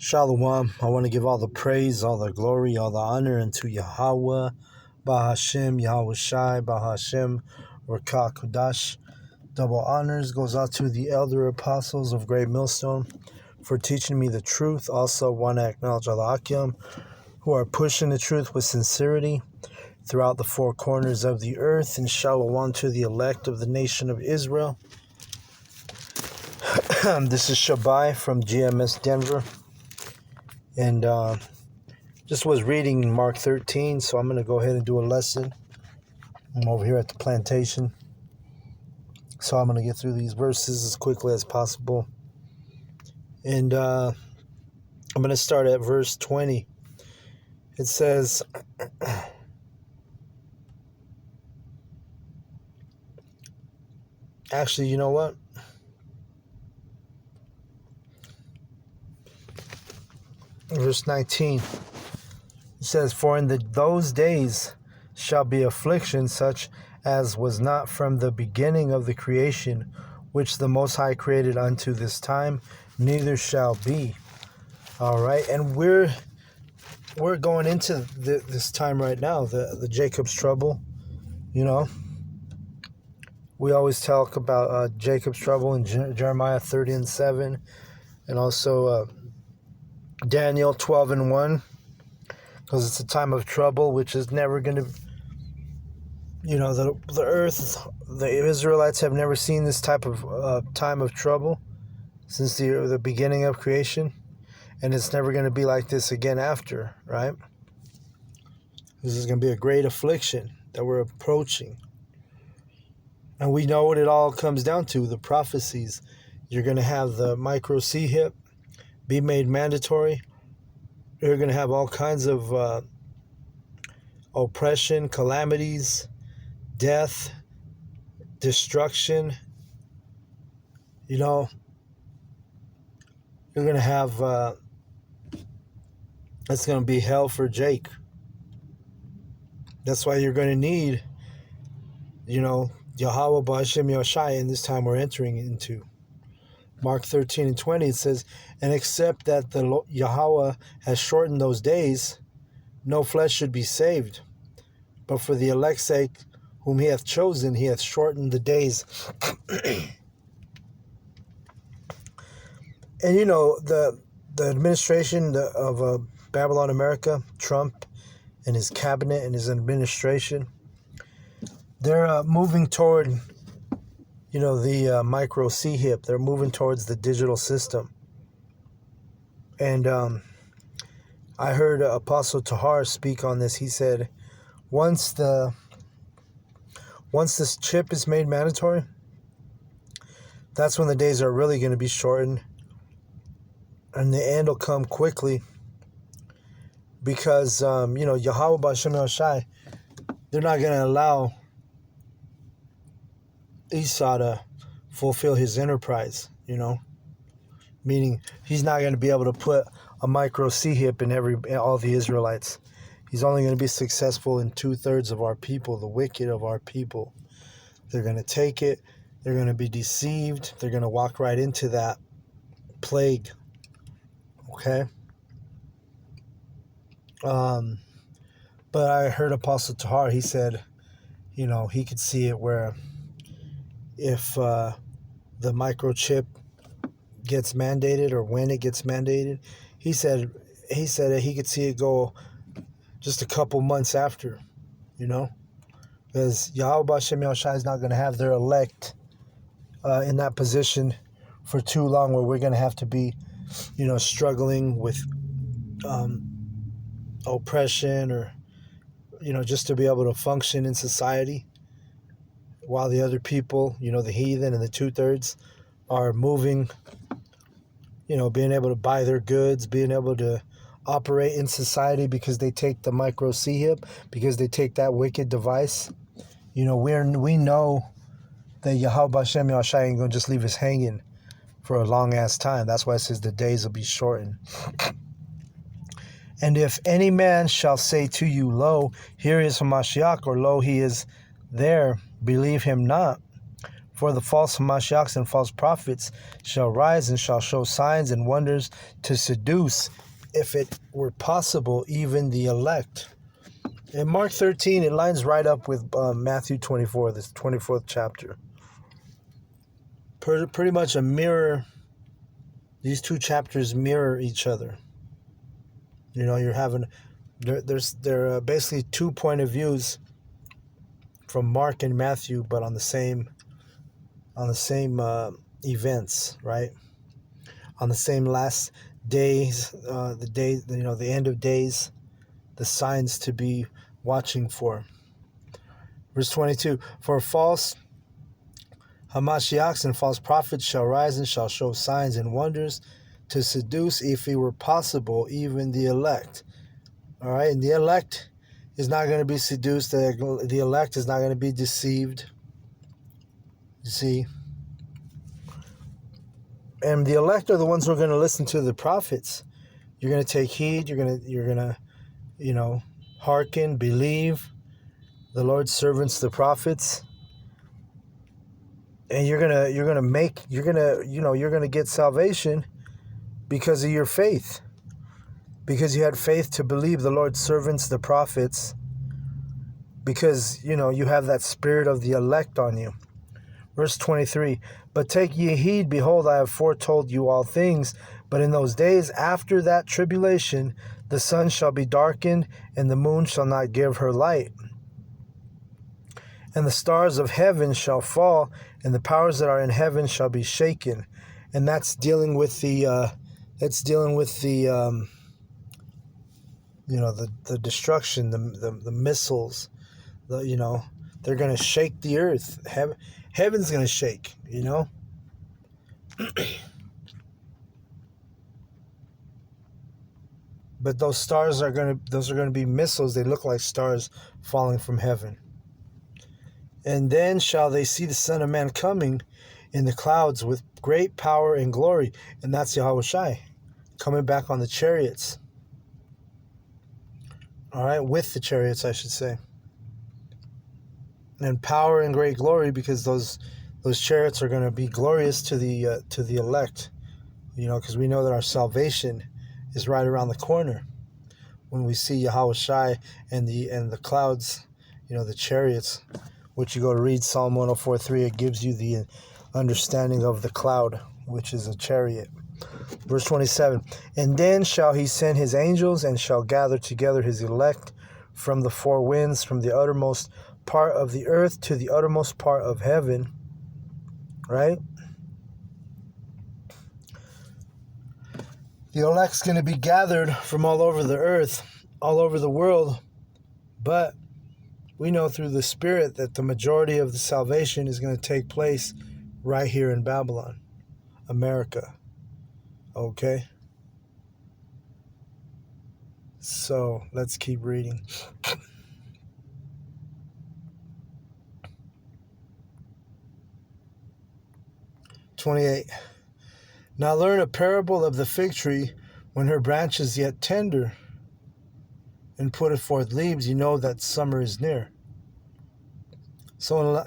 Shalom. I want to give all the praise, all the glory, all the honor unto Yahweh, Bahashem, Yahweh Shai, Bahashem, Rakah Kudash. Double honors goes out to the elder apostles of Great Millstone for teaching me the truth. Also want to acknowledge all the Akim who are pushing the truth with sincerity throughout the four corners of the earth. And shalom to the elect of the nation of Israel. This is Shabai from GMS Denver. And just was reading Mark 13, so I'm going to go ahead and do a lesson. I'm over here at the plantation, so I'm going to get through these verses as quickly as possible. And I'm going to start at verse 20. It says, actually, you know what? Verse 19. It says, "For in those days shall be affliction such as was not from the beginning of the creation, which the Most High created unto this time, neither shall be." All right, and we're going into this time right now, the Jacob's trouble. You know, we always talk about Jacob's trouble in Jeremiah 30:7, and also Daniel 12:1, because it's a time of trouble, which is never going to, the earth, the Israelites have never seen this type of time of trouble since the beginning of creation, and it's never going to be like this again after, right? This is going to be a great affliction that we're approaching. And we know what it all comes down to, the prophecies. You're going to have the micro C-hip be made mandatory. You're going to have all kinds of oppression, calamities, death, destruction. You're going to have, it's going to be hell for Jake. That's why you're going to need, Yahweh Ba'ashem Yoshai in this time we're entering into. Mark 13:20, it says, "And except that the Yahweh has shortened those days, no flesh should be saved. But for the elect's sake, whom he hath chosen, he hath shortened the days." And the administration of Babylon America, Trump and his cabinet and his administration, they're moving toward, the micro C-hip. They're moving towards the digital system. And I heard Apostle Tahar speak on this. He said, once this chip is made mandatory, that's when the days are really going to be shortened. And the end will come quickly. Because, Yahweh Ba'ashem Yoshai, they're not going to allow Esau to fulfill his enterprise, meaning he's not going to be able to put a micro C-hip in all the Israelites. He's only going to be successful in 2/3 of our people, the wicked of our people. They're going to take it. They're going to be deceived. They're going to walk right into that plague. Okay? But I heard Apostle Tahar, he said, he could see it where if the microchip gets mandated, or when it gets mandated, he said that he could see it go just a couple months after, because Yahweh Ba'ashem Yoshai is not going to have their elect in that position for too long, where we're going to have to be, struggling with oppression, or just to be able to function in society, while the other people, the heathen and the 2/3 are moving, being able to buy their goods, being able to operate in society, because they take the micro C-hip, because they take that wicked device. We know that Yahweh Ba'ashem Yoshai ain't going to just leave us hanging for a long ass time. That's why it says the days will be shortened. "And if any man shall say to you, Lo, here is Hamashiach, or Lo, he is there, believe him not. For the false Hamashiachs and false prophets shall rise and shall show signs and wonders to seduce, if it were possible, even the elect. In Mark 13, it lines right up with Matthew 24, this 24th chapter. Pretty much a mirror. These two chapters mirror each other. You know, you're having, there are basically 2 point of views from Mark and Matthew, but on the same events, right? On the same last days, the end of days, the signs to be watching for. Verse 22, for false Hamashiachs and false prophets shall rise and shall show signs and wonders to seduce, if it were possible, even the elect. All right, and the elect is not going to be seduced. The elect is not going to be deceived. You see? And the elect are the ones who are going to listen to the prophets. You're going to take heed. You're going to, hearken, believe the Lord's servants, the prophets. And you're going to get salvation because of your faith. Because you had faith to believe the Lord's servants, the prophets. Because, you have that spirit of the elect on you. Verse 23, but take ye heed, behold, I have foretold you all things. But in those days after that tribulation, the sun shall be darkened, and the moon shall not give her light. And the stars of heaven shall fall, and the powers that are in heaven shall be shaken. And that's dealing with the the destruction, the missiles, they're going to shake the earth. Heaven's going to shake, But those stars are going to be missiles. They look like stars falling from heaven. And then shall they see the Son of Man coming in the clouds with great power and glory. And that's Yahushua coming back on the chariots. All right, with the chariots, I should say. And power and great glory, because those chariots are going to be glorious to the elect, because we know that our salvation is right around the corner when we see Yahushua and the clouds, the chariots. Which you go to read Psalm 104:3, it gives you the understanding of the cloud, which is a chariot. Verse 27, and then shall he send his angels, and shall gather together his elect from the four winds, from the uttermost part of the earth to the uttermost part of heaven. Right? The elect's going to be gathered from all over the earth, all over the world, but we know through the Spirit that the majority of the salvation is going to take place right here in Babylon, America. Okay? So, let's keep reading. 28. Now learn a parable of the fig tree when her branch is yet tender and putteth forth leaves, you know that summer is near. So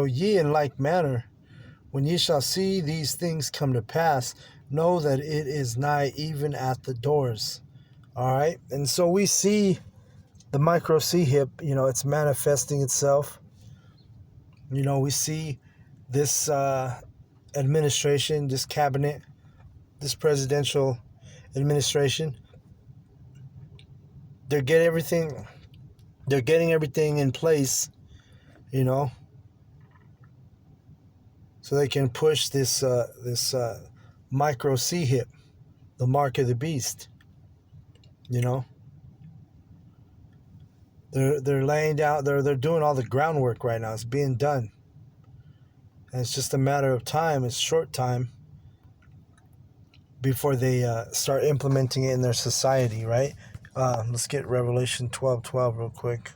ye in like manner, when ye shall see these things come to pass, know that it is nigh, even at the doors. All right? And so we see the micro C-hip, it's manifesting itself. We see this administration, this cabinet, this presidential administration. They're getting everything in place, so they can push this micro C-hip, the mark of the beast. They're laying down, they're doing all the groundwork right now. It's being done. And it's just a matter of time, it's short time, before they start implementing it in their society, right? Let's get Revelation 12:12 real quick.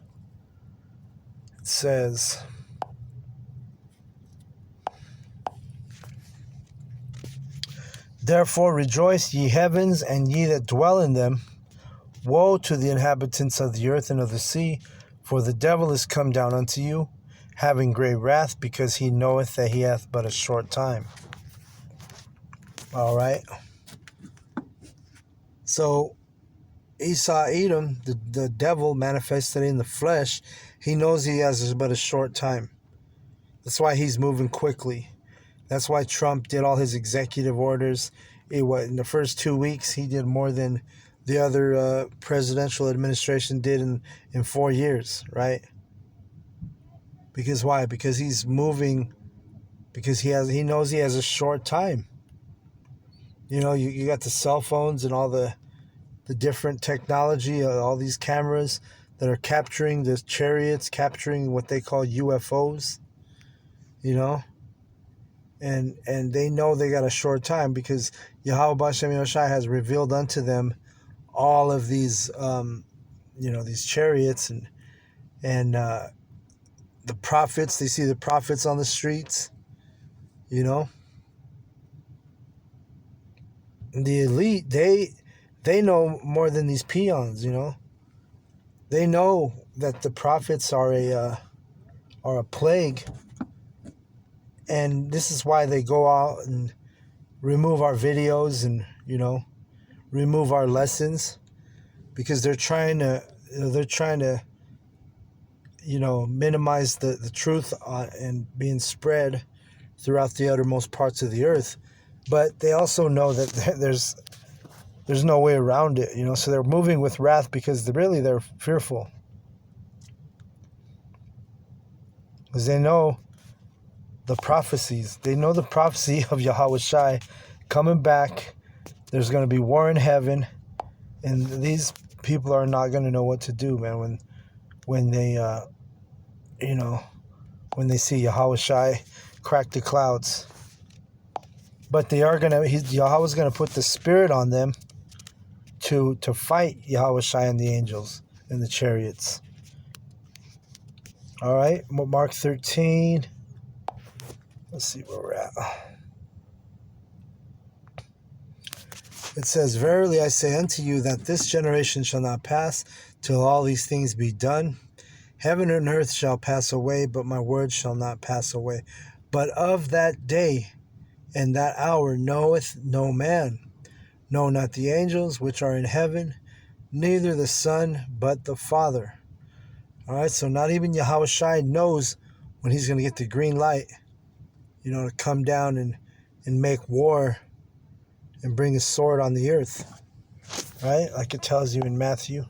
It says, therefore rejoice, ye heavens, and ye that dwell in them. Woe to the inhabitants of the earth and of the sea, for the devil is come down unto you, having great wrath, because he knoweth that he hath but a short time. All right. So Esau Edom, the devil manifested in the flesh, he knows he has but a short time. That's why he's moving quickly. That's why Trump did all his executive orders. In the first 2 weeks, he did more than the other presidential administration did in 4 years, right? Because why? Because he's moving, because he knows he has a short time. You know, you got the cell phones and all the different technology, all these cameras that are capturing the chariots, capturing what they call UFOs, you know? And they know they got a short time, because Yahweh B'Shem Yoshai has revealed unto them all of these, these chariots and the prophets. They see the prophets on the streets, you know. The elite, they know more than these peons, you know. They know that the prophets are a plague. And this is why they go out and remove our videos and, remove our lessons, because they're trying to minimize the truth and being spread throughout the uttermost parts of the earth. But they also know that there's no way around it, so they're moving with wrath, because they're fearful. Because they know the prophecies. They know the prophecy of Yahweh Shai coming back. There's going to be war in heaven, and these people are not going to know what to do, man, when they when they see Yahweh Shai crack the clouds. But Yahweh's going to put the spirit on them to fight Yahweh Shai and the angels and the chariots. All right, Mark 13. Let's see where we're at. It says, "Verily I say unto you that this generation shall not pass till all these things be done. Heaven and earth shall pass away, but my word shall not pass away. But of that day and that hour knoweth no man, no, not the angels which are in heaven, neither the Son, but the Father." All right, so not even Yahweh Shai knows when he's going to get the green light, to come down and make war and bring a sword on the earth, right? Like it tells you in Matthew.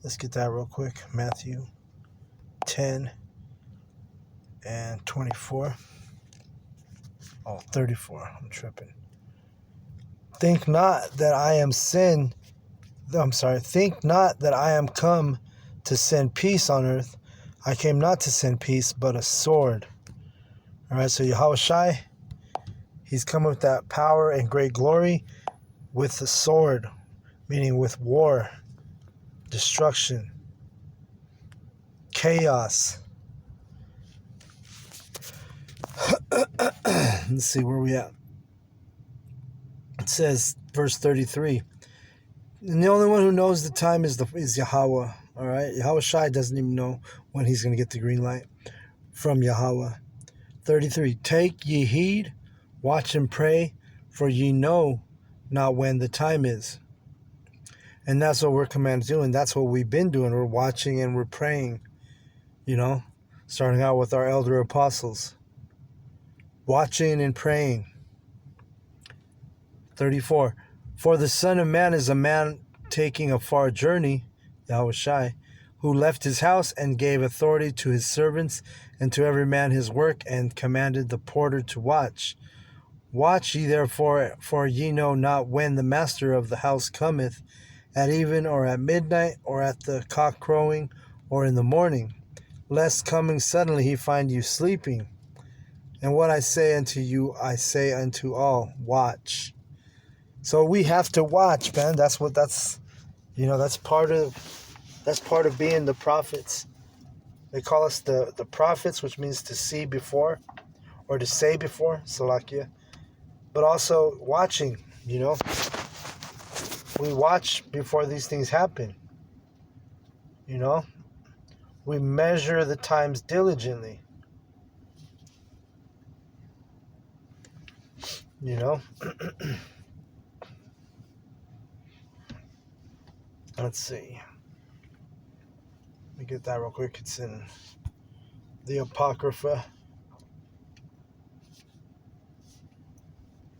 Let's get that real quick. Matthew 10 and 24. 34. I'm tripping. Think not that I am come to send peace on earth. I came not to send peace, but a sword. All right, so Yahweh Shai, he's come with that power and great glory with the sword, meaning with war, destruction, chaos. Let's see where we at. It says, verse 33, and the only one who knows the time is Yahweh. All right, Yahweh Shai doesn't even know when he's going to get the green light from Yahweh. 33, take ye heed, watch and pray, for ye know not when the time is. And that's what we're commanded to do, and that's what we've been doing. We're watching and we're praying, starting out with our elder apostles. Watching and praying. 34, for the Son of Man is a man taking a far journey, Yahweh Shai, who left his house and gave authority to his servants and to every man his work, and commanded the porter to watch. Watch ye therefore, for ye know not when the master of the house cometh, at even, or at midnight, or at the cock crowing, or in the morning, lest coming suddenly he find you sleeping. And what I say unto you, I say unto all, watch. So we have to watch, man. That's part of being the prophets. They call us the prophets, which means to see before, or to say before, Salakia. But also watching, We watch before these things happen, we measure the times diligently. You know? Let's see. Let me get that real quick. It's in the Apocrypha.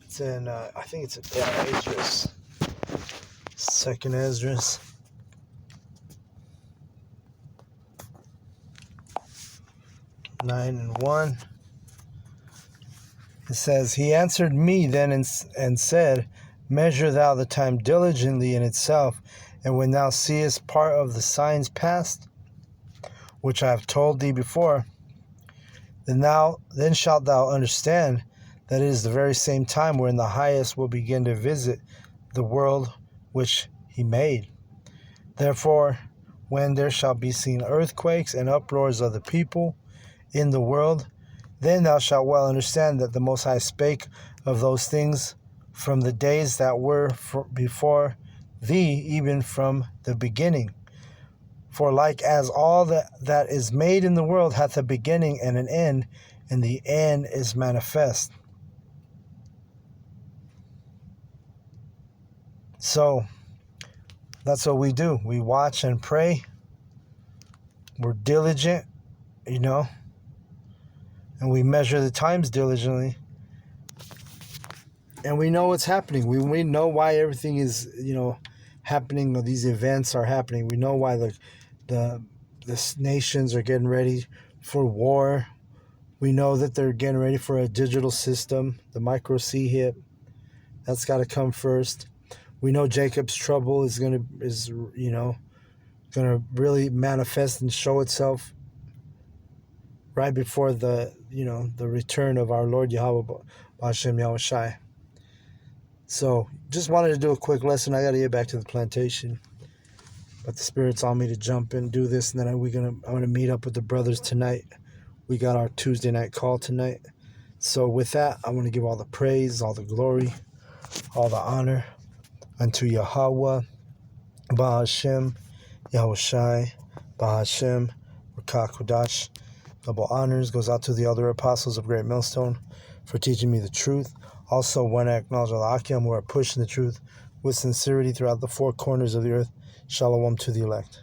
It's in, I think it's in Esdras. Second Esdras. 9:1. It says, He answered me then and said, Measure thou the time diligently in itself, and when thou seest part of the signs past, which I have told thee before, then shalt thou understand that it is the very same time wherein the Highest will begin to visit the world which he made. Therefore, when there shall be seen earthquakes and uproars of the people in the world, then thou shalt well understand that the Most High spake of those things from the days that were before thee, even from the beginning. For like as all that is made in the world hath a beginning and an end, and the end is manifest. So, that's what we do. We watch and pray. We're diligent, and we measure the times diligently. And we know what's happening. We know why everything is, happening, or these events are happening. We know why the nations are getting ready for war. We know that they're getting ready for a digital system, the micro C-HIP. That's got to come first. We know Jacob's trouble is gonna really manifest and show itself right before the return of our Lord Yahweh B'Hashem Yahushai. So just wanted to do a quick lesson. I got to get back to the plantation, but the Spirit's on me to jump in, do this, and then I'm gonna meet up with the brothers tonight. We got our Tuesday night call tonight. So with that, I want to give all the praise, all the glory, all the honor unto Yahweh B'Hashem Yahushai B'Hashem Rakah Kodash. Double honors goes out to the other apostles of Great Millstone for teaching me the truth. Also, when I acknowledge Al-Akim, we're pushing the truth with sincerity throughout the four corners of the earth. Shalom to the elect.